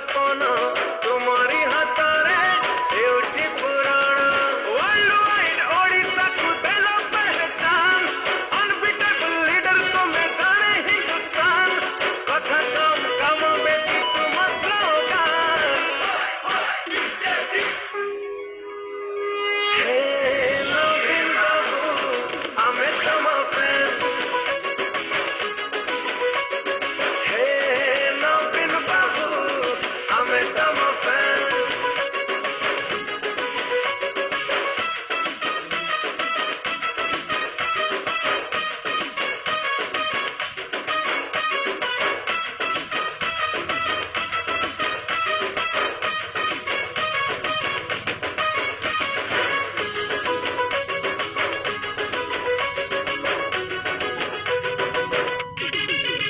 सपन तुम्हारी हाथरे हेउची पुराण world wide Odisha को देलो पहचान अनबिटेबल लीडर तुम्हें जाने हिंदुस्तान कथा कम काम बेसी तुम स्लोगान हे नवीन बाबू हमें तुम फैन हे नवीन बाबू हमें तुम फैन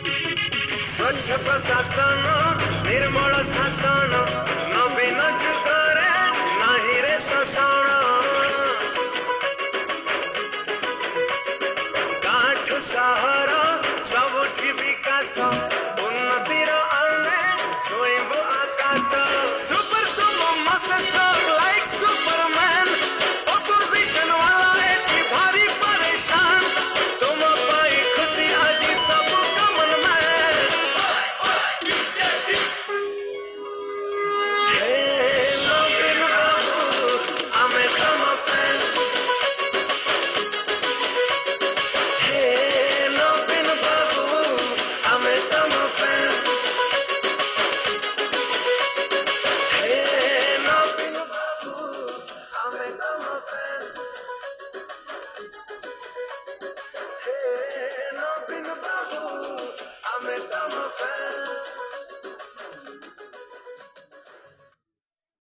स्वच्छ प्रशासन निर्मल शासन नवीन जुगरे नाही रे शोषण गाँठु सहर सबुठी विकास